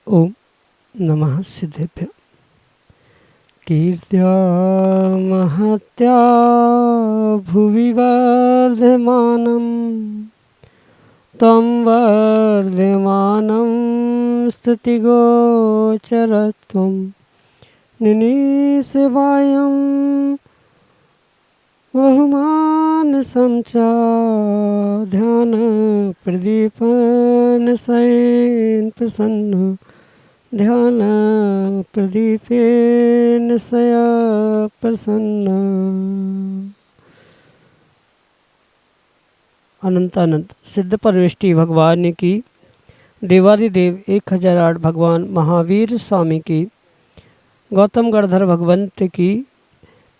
ओम नमः सिद्धेभ्य। कीर्त्या महत्या भुवि वर्धमानं तं वर्धमानं स्तुतिगोचरत्वं निनिसेवायं बहुमानसं च ध्यान प्रदीपन शयन प्रसन्न ध्यान प्रदीपेन सया प्रसन्न। अनंतानंत सिद्ध परमेष्टि भगवान की, देवादिदेव 1008 भगवान महावीर स्वामी की, गौतम गणधर भगवंत की,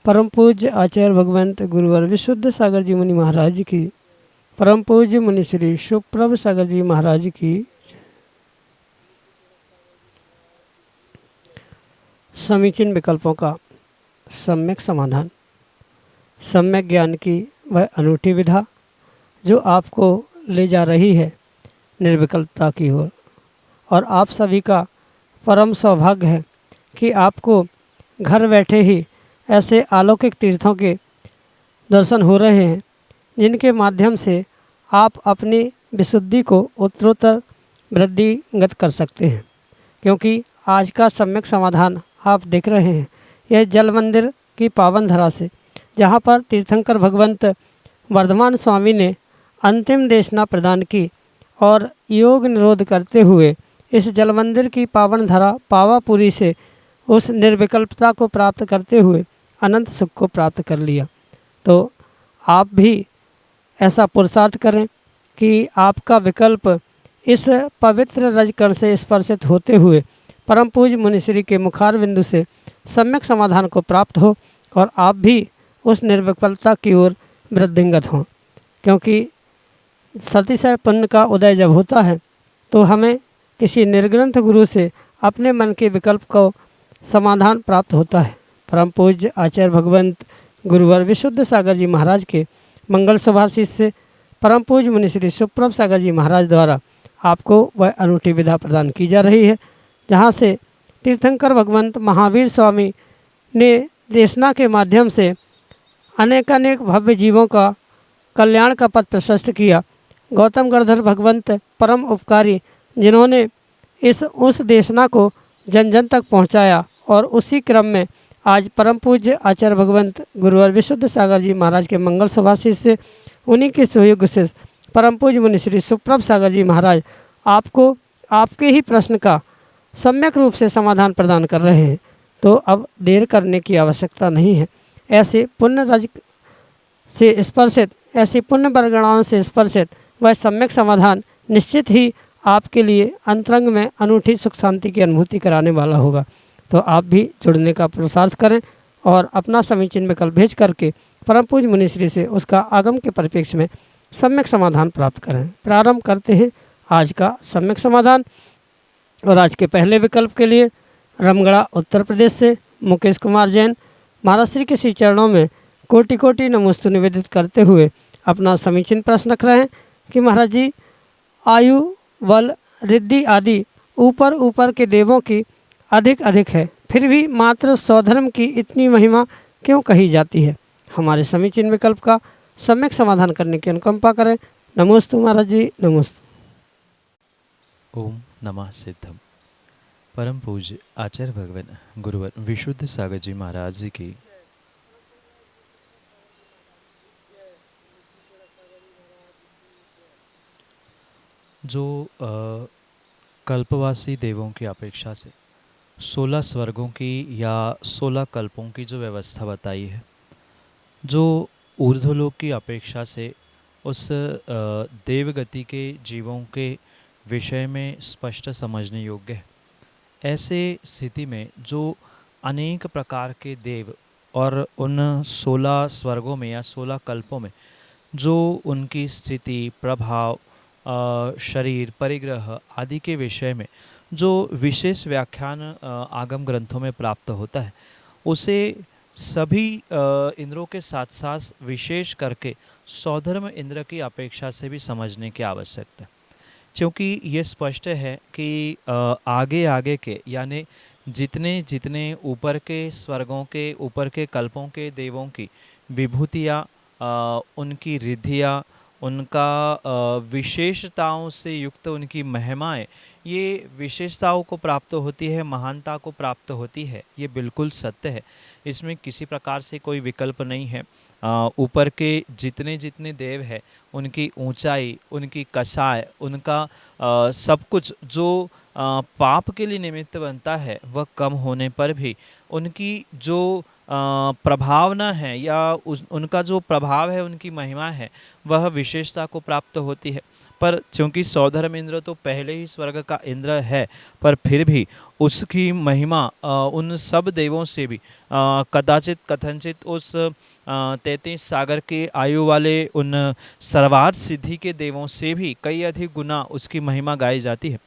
परम पूज्य आचार्य भगवंत गुरुवर विशुद्ध सागर जी मुनि महाराज की, परम पूज्य मुनि श्री सुप्रभ सागर जी महाराज की, समीचीन विकल्पों का सम्यक समाधान, सम्यक ज्ञान की वह अनूठी विधा जो आपको ले जा रही है निर्विकल्पता की ओर। और आप सभी का परम सौभाग्य है कि आपको घर बैठे ही ऐसे अलौकिक तीर्थों के दर्शन हो रहे हैं जिनके माध्यम से आप अपनी विशुद्धि को उत्तरोत्तर वृद्धिगत कर सकते हैं। क्योंकि आज का सम्यक समाधान आप देख रहे हैं, यह जल मंदिर की पावन धरा से, जहाँ पर तीर्थंकर भगवंत वर्धमान स्वामी ने अंतिम देशना प्रदान की और योग निरोध करते हुए इस जल मंदिर की पावन धरा पावापुरी से उस निर्विकल्पता को प्राप्त करते हुए अनंत सुख को प्राप्त कर लिया। तो आप भी ऐसा पुरुषार्थ करें कि आपका विकल्प इस पवित्र रजकण से स्पर्शित होते हुए परम पूज्य मुनिश्री के मुखार बिंदु से सम्यक समाधान को प्राप्त हो और आप भी उस निर्विकल्पता की ओर वृद्धिंगत हों। क्योंकि सतिशय पुण्य का उदय जब होता है तो हमें किसी निर्ग्रंथ गुरु से अपने मन के विकल्प को समाधान प्राप्त होता है। परम पूज्य आचार्य भगवंत गुरुवर विशुद्ध सागर जी महाराज के मंगल शुभाशीष से परम पूज्य मुनिश्री सुप्रभ सागर जी महाराज द्वारा आपको वह अनूठी विधा प्रदान की जा रही है, जहाँ से तीर्थंकर भगवंत महावीर स्वामी ने देशना के माध्यम से अनेकानेक भव्य जीवों का कल्याण का पथ प्रशस्त किया। गौतम गणधर भगवंत परम उपकारी, जिन्होंने उस देशना को जन जन तक पहुँचाया, और उसी क्रम में आज परम पूज्य आचार्य भगवंत गुरुवर विशुद्ध सागर जी महाराज के मंगल शुभाशीष से उन्हीं के सहयोग से परम पूज्य मुनिश्री सुप्रभ सागर जी महाराज आपको आपके ही प्रश्न का सम्यक रूप से समाधान प्रदान कर रहे हैं। तो अब देर करने की आवश्यकता नहीं है। ऐसे पुण्य रज से स्पर्शित, ऐसी पुण्य बरगणाओं से स्पर्शित वह सम्यक समाधान निश्चित ही आपके लिए अंतरंग में अनूठी सुख शांति की अनुभूति कराने वाला होगा। तो आप भी जुड़ने का पुरुषार्थ करें और अपना समीचीन विकल्प भेज करके परम पूज्य मुनिश्री से उसका आगम के परिप्रेक्ष्य में सम्यक समाधान प्राप्त करें। प्रारंभ करते हैं आज का सम्यक समाधान। और आज के पहले विकल्प के लिए रामगढ़ उत्तर प्रदेश से मुकेश कुमार जैन महाराज श्री के श्री चरणों में कोटि कोटि नमोस्तु निवेदित करते हुए अपना समीचीन प्रश्न रख रहे हैं कि महाराज जी, आयु बल रिद्धि आदि ऊपर ऊपर के देवों की अधिक अधिक है, फिर भी मात्र स्वधर्म की इतनी महिमा क्यों कही जाती है? हमारे समीचीन विकल्प का सम्यक समाधान करने की अनुकंपा करें। नमोस्तु महाराज जी, नमोस्तु। ओम नमः सिद्धम। परम पूज्य आचार्य भगवान गुरुवर विशुद्ध सागर जी महाराज जी की जो कल्पवासी देवों की अपेक्षा से 16 स्वर्गों की या 16 कल्पों की जो व्यवस्था बताई है, जो ऊर्ध्वलोक की अपेक्षा से उस देवगति के जीवों के विषय में स्पष्ट समझने योग्य है। ऐसे स्थिति में जो अनेक प्रकार के देव और उन 16 स्वर्गों में या 16 कल्पों में जो उनकी स्थिति, प्रभाव, शरीर, परिग्रह आदि के विषय में जो विशेष व्याख्यान आगम ग्रंथों में प्राप्त होता है, उसे सभी इंद्रों के साथ साथ विशेष करके सौधर्म इंद्र की अपेक्षा से भी समझने की आवश्यकता है। क्योंकि ये स्पष्ट है कि आगे आगे के यानी जितने जितने ऊपर के स्वर्गों के, ऊपर के कल्पों के देवों की विभूतियाँ, उनकी रिद्धियाँ, उनका विशेषताओं से युक्त उनकी महिमाएं, ये विशेषताओं को प्राप्त होती है, महानता को प्राप्त होती है, ये बिल्कुल सत्य है। इसमें किसी प्रकार से कोई विकल्प नहीं है। ऊपर के जितने जितने देव हैं, उनकी ऊंचाई, उनकी कसाय, उनका सब कुछ जो पाप के लिए निमित्त बनता है, वह कम होने पर भी उनकी जो प्रभावना है या उनका जो प्रभाव है, उनकी महिमा है, वह विशेषता को प्राप्त होती है। पर चूंकि सौधर्म इंद्र तो पहले ही स्वर्ग का इंद्र है, पर फिर भी उसकी महिमा उन सब देवों से भी कदाचित कथनचित उस 33 सागर के आयु वाले उन सर्वार्थ सिद्धि के देवों से भी कई अधिक गुना उसकी महिमा गाई जाती है।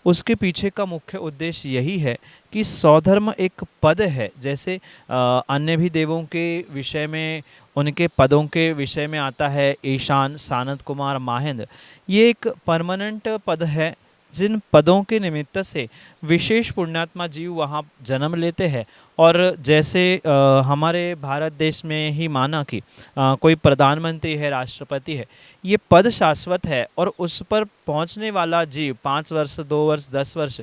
उसके पीछे का मुख्य उद्देश्य यही है कि सौधर्म एक पद है। जैसे अन्य भी देवों के विषय में, उनके पदों के विषय में आता है ईशान, सानंद कुमार, माहेंद्र। ये एक परमानेंट पद है जिन पदों के निमित्त से विशेष पुण्यात्मा जीव वहाँ जन्म लेते हैं। और जैसे हमारे भारत देश में ही माना कि कोई प्रधानमंत्री है, राष्ट्रपति है, ये पद शाश्वत है और उस पर पहुंचने वाला जीव 5 वर्ष, 2 वर्ष, 10 वर्ष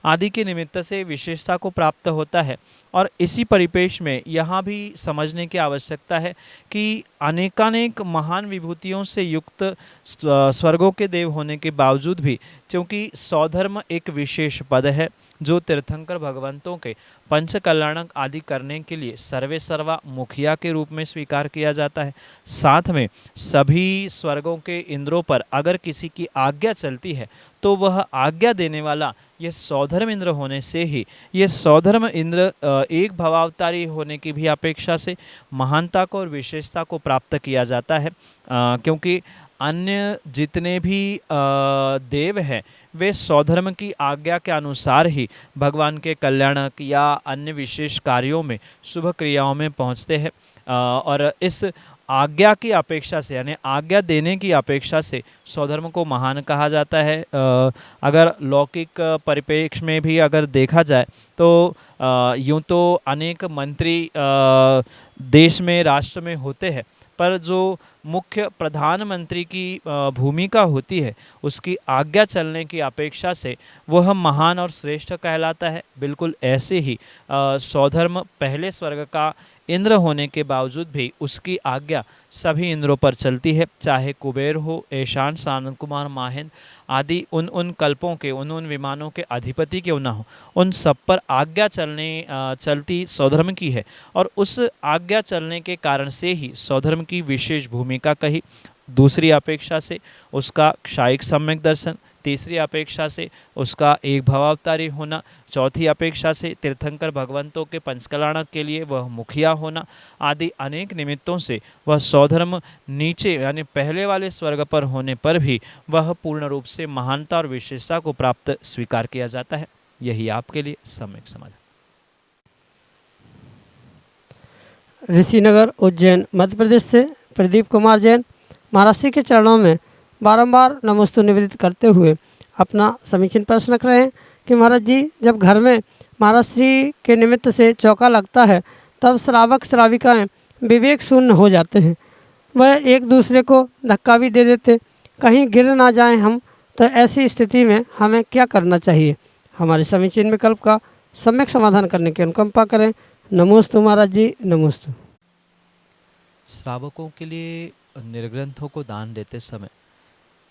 आदि के निमित्त से विशेषता को प्राप्त होता है। और इसी परिपेक्ष में यहाँ भी समझने की आवश्यकता है कि अनेकानेक महान विभूतियों से युक्त स्वर्गों के देव होने के बावजूद भी, क्योंकि सौधर्म एक विशेष पद है जो तीर्थंकर भगवंतों के पंच कल्याणक आदि करने के लिए सर्वे सर्वा मुखिया के रूप में स्वीकार किया जाता है। साथ में सभी स्वर्गों के इंद्रों पर अगर किसी की आज्ञा चलती है तो वह आज्ञा देने वाला यह सौधर्म इंद्र होने से ही, यह सौधर्म इंद्र एक भवावतारी होने की भी अपेक्षा से महानता को और विशेषता को प्राप्त किया जाता है। क्योंकि अन्य जितने भी देव हैं, वे सौधर्म की आज्ञा के अनुसार ही भगवान के कल्याणक या अन्य विशेष कार्यों में, शुभ क्रियाओं में पहुंचते हैं। और इस आज्ञा की अपेक्षा से, यानी आज्ञा देने की अपेक्षा से सौधर्म को महान कहा जाता है। अगर लौकिक परिप्रेक्ष्य में भी अगर देखा जाए तो यूँ तो अनेक मंत्री देश में, राष्ट्र में होते हैं, पर जो मुख्य प्रधानमंत्री की भूमिका होती है, उसकी आज्ञा चलने की अपेक्षा से वह महान और श्रेष्ठ कहलाता है। बिल्कुल ऐसे ही सौधर्म पहले स्वर्ग का इंद्र होने के बावजूद भी उसकी आज्ञा सभी इंद्रों पर चलती है, चाहे कुबेर हो, ईशान, सानंद कुमार, माहेंद्र आदि उन कल्पों के, उन विमानों के अधिपति क्यों ना हो, उन सब पर आज्ञा चलती सौधर्म की है। और उस आज्ञा चलने के कारण से ही सौधर्म की विशेष भूमिका कही। दूसरी अपेक्षा से उसका क्षायिक सम्यक दर्शन, तीसरी अपेक्षा से उसका एक भवावतारी होना, चौथी अपेक्षा से तीर्थंकर भगवंतों के पंचकल्याणक के लिए वह मुखिया होना आदि अनेक निमित्तों से वह सौधर्म नीचे यानी पहले वाले स्वर्ग पर होने पर भी वह पूर्ण रूप से महानता और विशेषता को प्राप्त स्वीकार किया जाता है। यही आपके लिए सम्यक समाधान। ऋषिनगर उज्जैन मध्य प्रदेश से प्रदीप कुमार जैन महाराज के चरणों में बारंबार नमोस्तु निवेदित करते हुए अपना समीचीन प्रश्न रख रहे हैं कि महाराज जी, जब घर में महाराज श्री के निमित्त से चौका लगता है तब श्रावक श्राविकाएं विवेक शून्य हो जाते हैं। वह एक दूसरे को धक्का भी दे देते, कहीं गिर ना जाएं हम, तो ऐसी स्थिति में हमें क्या करना चाहिए? हमारे समीचीन विकल्प का सम्यक समाधान करने की अनुकंपा करें। नमोस्तु महाराज जी, नमोस्तु। श्रावकों के लिए निर्ग्रंथों को दान देते समय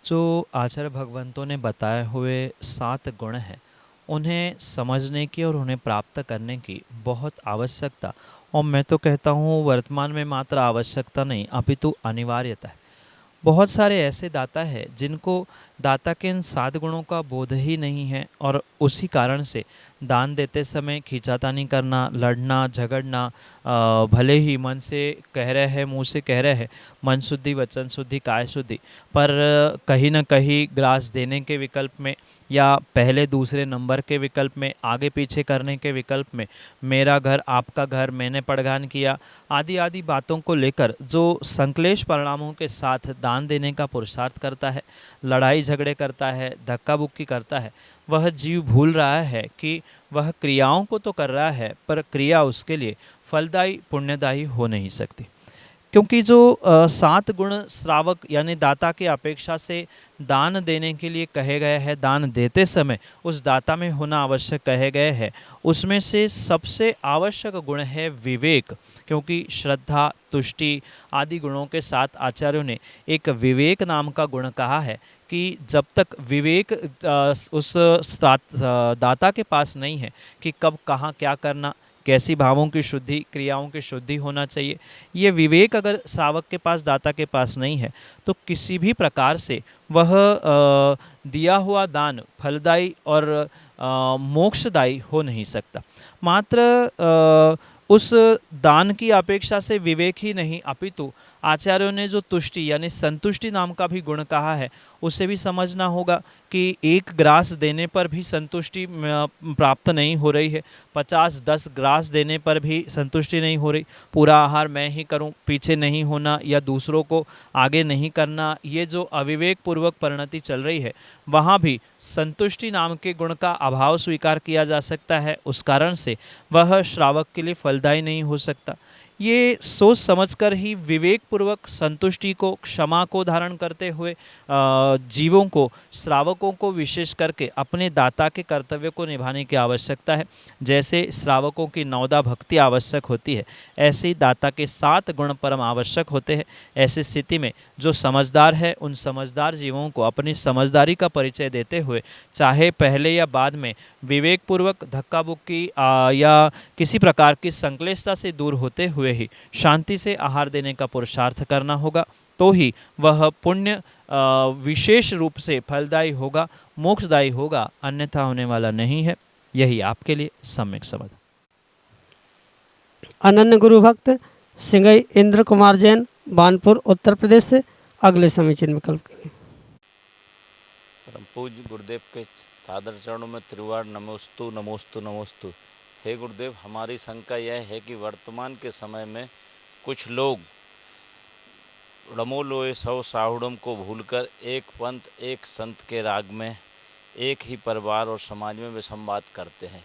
जो आचार्य भगवंतों ने बताए हुए 7 गुण हैं, उन्हें समझने की और उन्हें प्राप्त करने की बहुत आवश्यकता, और मैं तो कहता हूँ वर्तमान में मात्र आवश्यकता नहीं अपितु अनिवार्यता है। बहुत सारे ऐसे दाता हैं जिनको दाता के इन 7 गुणों का बोध ही नहीं है, और उसी कारण से दान देते समय खींचातानी करना, लड़ना, झगड़ना, भले ही मन से कह रहे हैं, मुंह से कह रहे हैं, मन शुद्धि, वचन शुद्धि, काय शुद्धि, पर कहीं न कहीं ग्रास देने के विकल्प में या पहले दूसरे नंबर के विकल्प में, आगे पीछे करने के विकल्प में, मेरा घर आपका घर, मैंने पड़गान किया, आदि आदि बातों को लेकर जो संश्लेष परिणामों के साथ दान देने का पुरुषार्थ करता है, लड़ाई झगड़े करता है, धक्का बुक्की करता है, वह जीव भूल रहा है कि वह क्रियाओं को तो कर रहा है, पर क्रिया उसके लिए फलदायी पुण्यदायी हो नहीं सकती। क्योंकि जो 7 गुण श्रावक यानी दाता की अपेक्षा से दान देने के लिए कहे गए हैं, दान देते समय उस दाता में होना आवश्यक कहे गए हैं, उसमें से सबसे आवश्यक गुण है विवेक। क्योंकि श्रद्धा, तुष्टि आदि गुणों के साथ आचार्यों ने एक विवेक नाम का गुण कहा है कि जब तक विवेक उस दाता के पास नहीं है कि कब कहाँ क्या करना, कैसी भावों की शुद्धि, क्रियाओं की शुद्धि होना चाहिए, ये विवेक अगर श्रावक के पास, दाता के पास नहीं है, तो किसी भी प्रकार से वह दिया हुआ दान फलदायी और मोक्षदायी हो नहीं सकता। मात्र उस दान की अपेक्षा से विवेक ही नहीं अपितु आचार्यों ने जो तुष्टि यानी संतुष्टि नाम का भी गुण कहा है, उसे भी समझना होगा कि एक ग्रास देने पर भी संतुष्टि प्राप्त नहीं हो रही है, 50-10 ग्रास देने पर भी संतुष्टि नहीं हो रही, पूरा आहार मैं ही करूं, पीछे नहीं होना या दूसरों को आगे नहीं करना, ये जो अविवेक पूर्वक परिणति चल रही है, वहाँ भी संतुष्टि नाम के गुण का अभाव स्वीकार किया जा सकता है। उस कारण से वह श्रावक के लिए फलदायी नहीं हो सकता। ये सोच समझकर ही विवेक पूर्वक संतुष्टि को, क्षमा को धारण करते हुए जीवों को, श्रावकों को विशेष करके अपने दाता के कर्तव्य को निभाने की आवश्यकता है। जैसे श्रावकों की नवदा भक्ति आवश्यक होती है, ऐसे ही दाता के 7 गुण परम आवश्यक होते हैं। ऐसी स्थिति में जो समझदार है, उन समझदार जीवों को अपनी समझदारी का परिचय देते हुए, चाहे पहले या बाद में विवेक पूर्वक धक्का बुक्की या किसी प्रकार की संक्लेशता से दूर होते हुए ही शांति से आहार देने का पुरुषार्थ करना होगा, तो ही वह पुण्य विशेष रूप से फलदायी होगा, मोक्षदायी होगा, अन्यथा होने वाला नहीं है। यही आपके लिए सम्यक समाधान। अनन्य गुरु भक्त सिंगई इंद्र कुमार जैन, बानपुर उत्तर प्रदेश से अगले समीचीन विकल्प के लिए। परम पूज्य गुरुदेव के सादर चरणों में त्रिवार नमोस्तु नमोस्तु नमोस्तु। हे गुरुदेव, हमारी शंका यह है कि वर्तमान के समय में कुछ लोग रमोलोए सौ साहुड़म को भूलकर एक पंथ, एक संत के राग में एक ही परिवार और समाज में विसंवाद करते हैं,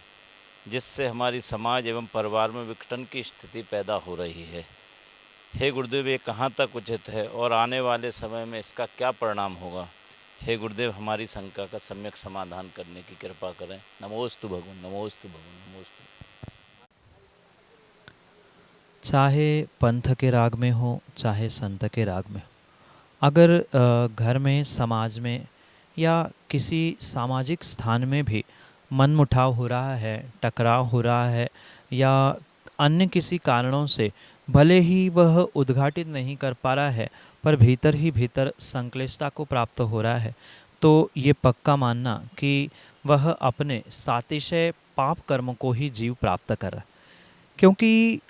जिससे हमारी समाज एवं परिवार में विघटन की स्थिति पैदा हो रही है। हे गुरुदेव, ये कहाँ तक उचित है और आने वाले समय में इसका क्या परिणाम होगा? हे गुरुदेव, हमारी शंका का सम्यक समाधान करने की कृपा करें। नमोस्तु भगवान, नमोस्तु भगवान, नमोस्तु। चाहे पंथ के राग में हो, चाहे संत के राग में हो, अगर घर में, समाज में या किसी सामाजिक स्थान में भी मनमुटाव हो रहा है, टकराव हो रहा है, या अन्य किसी कारणों से भले ही वह उद्घाटित नहीं कर पा रहा है, पर भीतर ही भीतर संक्लिष्टता को प्राप्त हो रहा है, तो ये पक्का मानना कि वह अपने सातिशय पाप कर्म को ही जीव प्राप्त कर रहा है। क्योंकि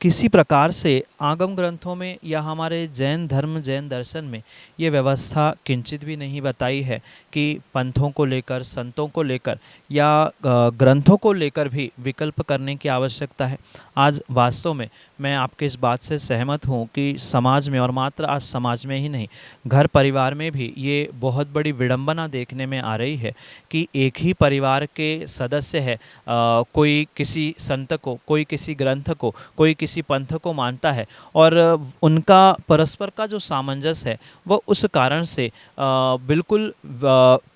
किसी प्रकार से आगम ग्रंथों में या हमारे जैन धर्म, जैन दर्शन में ये व्यवस्था किंचित भी नहीं बताई है कि पंथों को लेकर, संतों को लेकर या ग्रंथों को लेकर भी विकल्प करने की आवश्यकता है। आज वास्तव में मैं आपके इस बात से सहमत हूँ कि समाज में, और मात्र आज समाज में ही नहीं, घर परिवार में भी ये बहुत बड़ी विडंबना देखने में आ रही है कि एक ही परिवार के सदस्य है, कोई किसी संत को, कोई किसी ग्रंथ को, कोई किसी पंथ को मानता है, और उनका परस्पर का जो सामंजस्य है वह उस कारण से बिल्कुल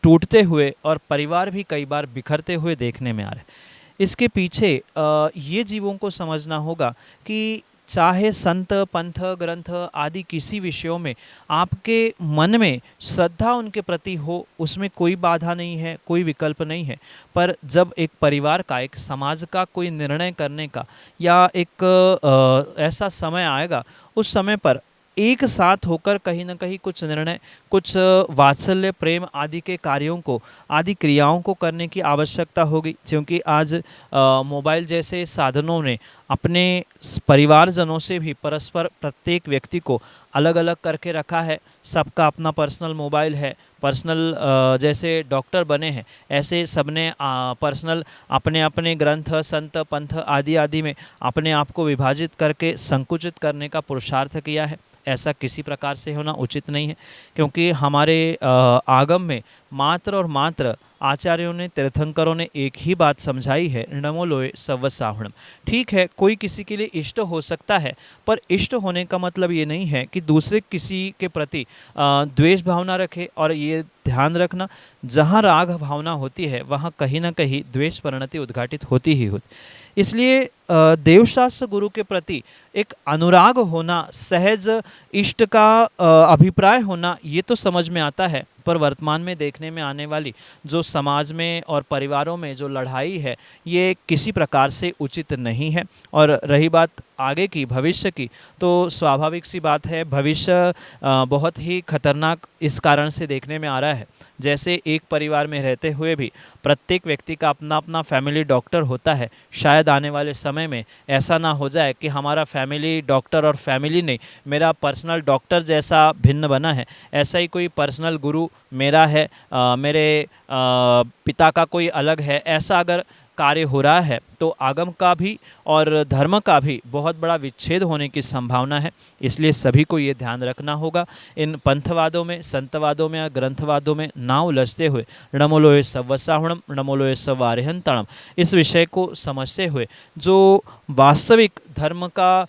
टूटते हुए और परिवार भी कई बार बिखरते हुए देखने में आ रहे हैं। इसके पीछे ये जीवों को समझना होगा कि चाहे संत पंथ ग्रंथ आदि किसी विषयों में आपके मन में श्रद्धा उनके प्रति हो, उसमें कोई बाधा नहीं है, कोई विकल्प नहीं है। पर जब एक परिवार का, एक समाज का कोई निर्णय करने का या एक ऐसा समय आएगा, उस समय पर एक साथ होकर कहीं ना कहीं कुछ निर्णय, कुछ वात्सल्य प्रेम आदि के कार्यों को, आदि क्रियाओं को करने की आवश्यकता होगी। क्योंकि आज मोबाइल जैसे साधनों ने अपने परिवारजनों से भी परस्पर प्रत्येक व्यक्ति को अलग अलग करके रखा है। सबका अपना पर्सनल मोबाइल है, पर्सनल जैसे डॉक्टर बने हैं ऐसे सबने पर्सनल अपने अपने ग्रंथ संत पंथ आदि आदि में अपने आप को विभाजित करके संकुचित करने का पुरुषार्थ किया है। ऐसा किसी प्रकार से होना उचित नहीं है, क्योंकि हमारे आगम में मात्र और मात्र आचार्यों ने, तीर्थंकरों ने एक ही बात समझाई है, नमो लोए सव्व साहुणम। ठीक है, कोई किसी के लिए इष्ट हो सकता है, पर इष्ट होने का मतलब ये नहीं है कि दूसरे किसी के प्रति द्वेष भावना रखे। और ये ध्यान रखना, जहाँ राग भावना होती है वहाँ कहीं ना कहीं द्वेष परिणति उद्घाटित होती ही होती। इसलिए देवशास्त्र गुरु के प्रति एक अनुराग होना, सहज इष्ट का अभिप्राय होना, ये तो समझ में आता है। पर वर्तमान में देखने में आने वाली जो समाज में और परिवारों में जो लड़ाई है, ये किसी प्रकार से उचित नहीं है। और रही बात आगे की, भविष्य की, तो स्वाभाविक सी बात है, भविष्य बहुत ही खतरनाक इस कारण से देखने में आ रहा है। जैसे एक परिवार में रहते हुए भी प्रत्येक व्यक्ति का अपना अपना फैमिली डॉक्टर होता है, शायद आने वाले समय में ऐसा ना हो जाए कि हमारा फैमिली डॉक्टर और फैमिली नहीं, मेरा पर्सनल डॉक्टर जैसा भिन्न बना है, ऐसा ही कोई पर्सनल गुरु मेरा है, मेरे पिता का कोई अलग है, ऐसा अगर कार्य हो रहा है तो आगम का भी और धर्म का भी बहुत बड़ा विच्छेद होने की संभावना है। इसलिए सभी को ये ध्यान रखना होगा, इन पंथवादों में, संतवादों में या ग्रंथवादों में ना उलझते हुए नमो लोए सव्व साहुणम नमो लोए सव्व अरिहंतणम, इस विषय को समझते हुए जो वास्तविक धर्म का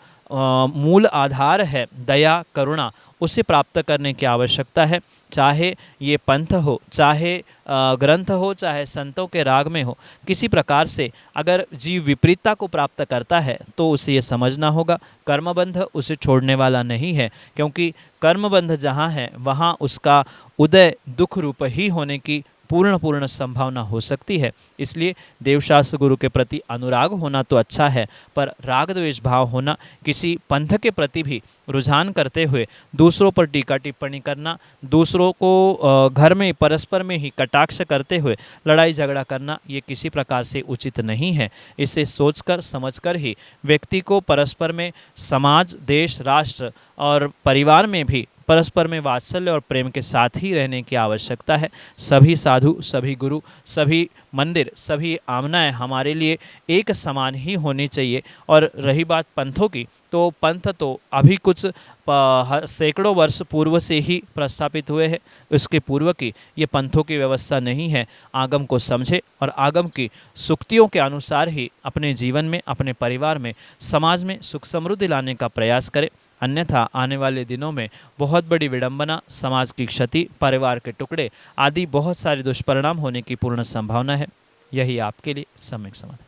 मूल आधार है, दया करुणा, उसे प्राप्त करने की आवश्यकता है। चाहे ये पंथ हो, चाहे ग्रंथ हो, चाहे संतों के राग में हो, किसी प्रकार से अगर जीव विपरीतता को प्राप्त करता है तो उसे ये समझना होगा, कर्मबंध उसे छोड़ने वाला नहीं है। क्योंकि कर्मबंध जहाँ है वहाँ उसका उदय दुख रूप ही होने की पूर्ण संभावना हो सकती है। इसलिए देवशास्त्र गुरु के प्रति अनुराग होना तो अच्छा है, पर राग द्वेष भाव होना, किसी पंथ के प्रति भी रुझान करते हुए दूसरों पर टीका टिप्पणी करना, दूसरों को घर में परस्पर में ही कटाक्ष करते हुए लड़ाई झगड़ा करना, ये किसी प्रकार से उचित नहीं है। इसे सोचकर समझकर ही व्यक्ति को परस्पर में, समाज, देश, राष्ट्र और परिवार में भी परस्पर में वात्सल्य और प्रेम के साथ ही रहने की आवश्यकता है। सभी साधु, सभी गुरु, सभी मंदिर, सभी आमनाएं हमारे लिए एक समान ही होनी चाहिए। और रही बात पंथों की, तो पंथ तो अभी कुछ सैकड़ों वर्ष पूर्व से ही प्रस्थापित हुए हैं। उसके पूर्व की ये पंथों की व्यवस्था नहीं है। आगम को समझे और आगम की सुक्तियों के अनुसार ही अपने जीवन में, अपने परिवार में, समाज में सुख समृद्धि लाने का प्रयास करे। अन्यथा आने वाले दिनों में बहुत बड़ी विडंबना, समाज की क्षति, परिवार के टुकड़े आदि बहुत सारे दुष्परिणाम होने की पूर्ण संभावना है। यही आपके लिए सम्यक समाधान।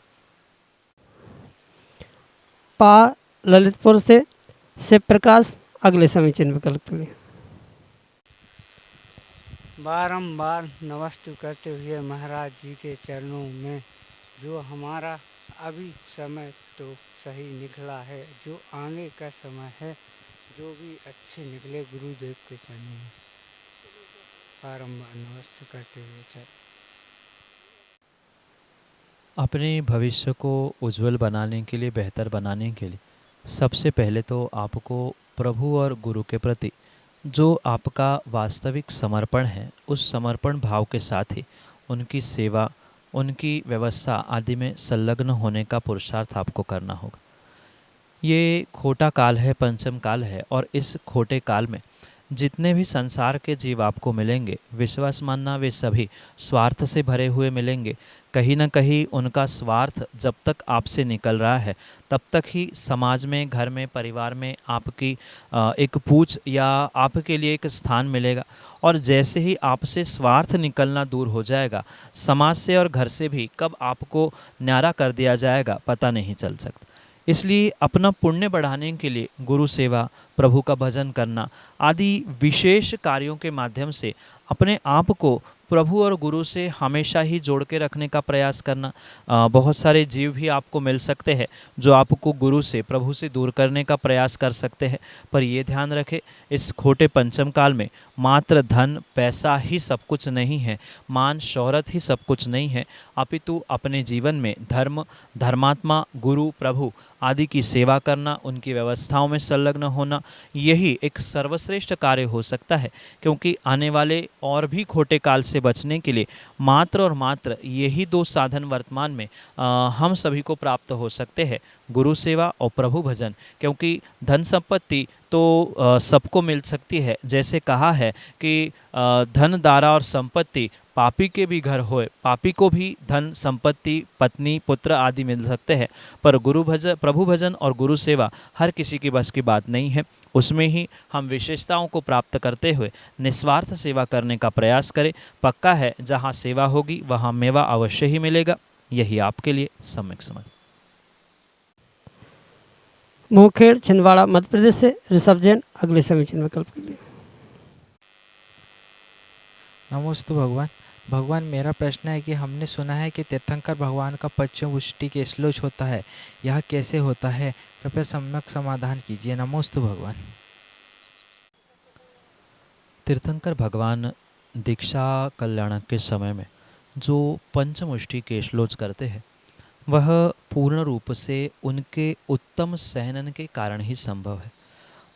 पा ललितपुर से शिव प्रकाश अगले समीचीन विकल्प के लिए। बारंबार नमस्ते करते हुए महाराज जी के चरणों में, जो हमारा अभी समय तो सही निकला है, जो आगे का समय है जो भी अच्छे निकले गुरुदेव के चरणों में बारंबार नमस्ते करते हुए चल। अपने भविष्य को उज्जवल बनाने के लिए, बेहतर बनाने के लिए सबसे पहले तो आपको प्रभु और गुरु के प्रति जो आपका वास्तविक समर्पण है, उस समर्पण भाव के साथ ही उनकी सेवा, उनकी व्यवस्था आदि में संलग्न होने का पुरुषार्थ आपको करना होगा। ये खोटा काल है, पंचम काल है, और इस खोटे काल में जितने भी संसार के जीव आपको मिलेंगे, विश्वास मानना वे सभी स्वार्थ से भरे हुए मिलेंगे। कहीं ना कहीं उनका स्वार्थ जब तक आपसे निकल रहा है तब तक ही समाज में, घर में, परिवार में आपकी एक पूछ या आपके लिए एक स्थान मिलेगा। और जैसे ही आपसे स्वार्थ निकलना दूर हो जाएगा, समाज से और घर से भी कब आपको न्यारा कर दिया जाएगा पता नहीं चल सकता। इसलिए अपना पुण्य बढ़ाने के लिए गुरु सेवा, प्रभु का भजन करना आदि विशेष कार्यों के माध्यम से अपने आप को प्रभु और गुरु से हमेशा ही जोड़ के रखने का प्रयास करना। बहुत सारे जीव भी आपको मिल सकते हैं जो आपको गुरु से, प्रभु से दूर करने का प्रयास कर सकते हैं, पर ये ध्यान रखें इस खोटे पंचम काल में मात्र धन पैसा ही सब कुछ नहीं है, मान शोहरत ही सब कुछ नहीं है, अपितु अपने जीवन में धर्म, धर्मात्मा, गुरु, प्रभु आदि की सेवा करना, उनकी व्यवस्थाओं में संलग्न होना, यही एक सर्वश्रेष्ठ कार्य हो सकता है। क्योंकि आने वाले और भी खोटे काल से बचने के लिए मात्र और मात्र यही दो साधन वर्तमान में हम सभी को प्राप्त हो सकते हैं, गुरु सेवा और प्रभु भजन। क्योंकि धन संपत्ति तो सबको मिल सकती है, जैसे कहा है कि धन, दारा और संपत्ति पापी के भी घर होए, पापी को भी धन, संपत्ति, पत्नी, पुत्र आदि मिल सकते हैं, पर गुरु भजन, प्रभु भजन और गुरु सेवा हर किसी की बस की बात नहीं है। उसमें ही हम विशेषताओं को प्राप्त करते हुए निस्वार्थ सेवा करने का प्रयास करें। पक्का है जहाँ सेवा होगी वहाँ मेवा अवश्य ही मिलेगा। यही आपके लिए सम्यक समझ। मुखेड़, छिंदवाड़ा, मध्य प्रदेश से ऋषभ जैन अगले समीचीन विकल्प के लिए। नमोस्तु भगवान। भगवान, मेरा प्रश्न है कि हमने सुना है कि तीर्थंकर भगवान का पश्चिम मुष्टि के श्लोच होता है, यह कैसे होता है? कृपया सम्यक समाधान कीजिए। नमोस्तु भगवान। तीर्थंकर भगवान दीक्षा कल्याण के समय में जो पंचमुष्टि के श्लोच करते हैं वह पूर्ण रूप से उनके उत्तम सहनन के कारण ही संभव है।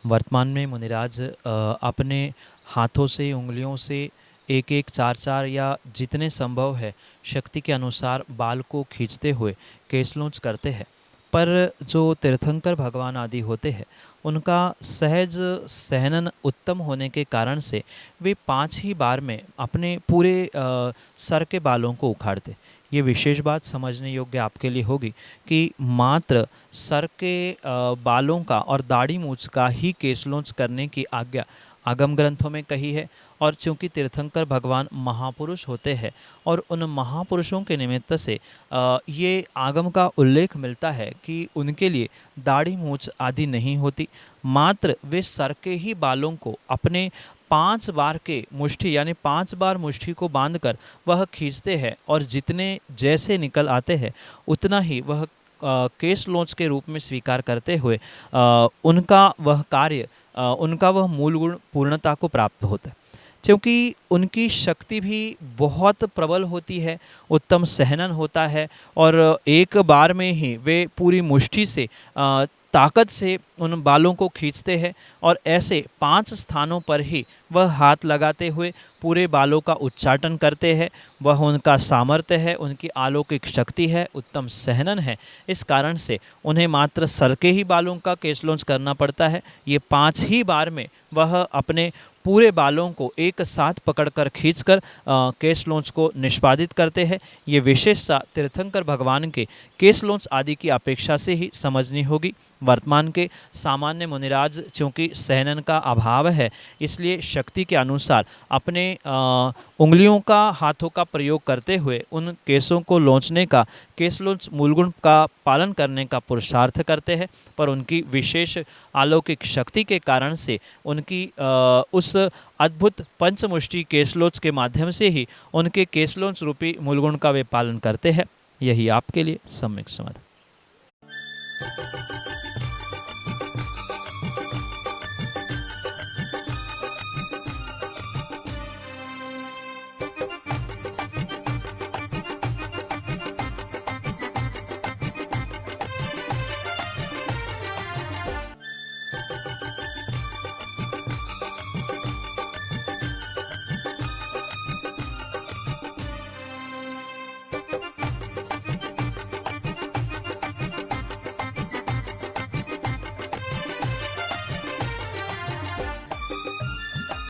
वर्तमान में मुनिराज अपने हाथों से, उंगलियों से एक एक, चार चार या जितने संभव है शक्ति के अनुसार बाल को खींचते हुए केसलोंच करते हैं, पर जो तीर्थंकर भगवान आदि होते हैं उनका सहज सहनन उत्तम होने के कारण से वे 5 ही बार में अपने पूरे सर के बालों को उखाड़ते। ये विशेष बात समझने योग्य आपके लिए होगी कि मात्र सर के बालों का और दाढ़ी मूछ का ही केसलोंच करने की आज्ञा आगम ग्रंथों में कही है। और चूँकि तीर्थंकर भगवान महापुरुष होते हैं और उन महापुरुषों के निमित्त से ये आगम का उल्लेख मिलता है कि उनके लिए दाढ़ी मूछ आदि नहीं होती, मात्र वे सर के ही बालों को अपने 5 बार के मुष्टि यानी 5 बार मुष्टि को बांधकर वह खींचते हैं और जितने जैसे निकल आते हैं उतना ही वह केस लोंच के रूप में स्वीकार करते हुए उनका वह कार्य, उनका वह मूल गुण पूर्णता को प्राप्त होता है। क्योंकि उनकी शक्ति भी बहुत प्रबल होती है, उत्तम सहनन होता है और एक बार में ही वे पूरी मुष्टि से ताकत से उन बालों को खींचते हैं और ऐसे 5 स्थानों पर ही वह हाथ लगाते हुए पूरे बालों का उच्चाटन करते हैं। वह उनका सामर्थ्य है, उनकी अलौकिक शक्ति है, उत्तम सहनन है। इस कारण से उन्हें मात्र सर के ही बालों का केसलोंच करना पड़ता है। ये 5 ही बार में वह अपने पूरे बालों को एक साथ पकड़कर खींचकर केसलोंच को निष्पादित करते हैं। ये विशेषता तीर्थंकर भगवान के केसलोंच आदि की अपेक्षा से ही समझनी होगी। वर्तमान के सामान्य मुनिराज चूँकि सहनन का अभाव है, इसलिए शक्ति के अनुसार अपने उंगलियों का, हाथों का प्रयोग करते हुए उन केसों को लोंचने का, केसलोंच मूलगुण का पालन करने का पुरुषार्थ करते हैं। पर उनकी विशेष अलौकिक शक्ति के कारण से उनकी उस अद्भुत पंचमुष्टि केसलोंच के माध्यम से ही उनके केसलोंच रूपी मूलगुण का वे पालन करते हैं। यही आपके लिए सम्यक समाधान।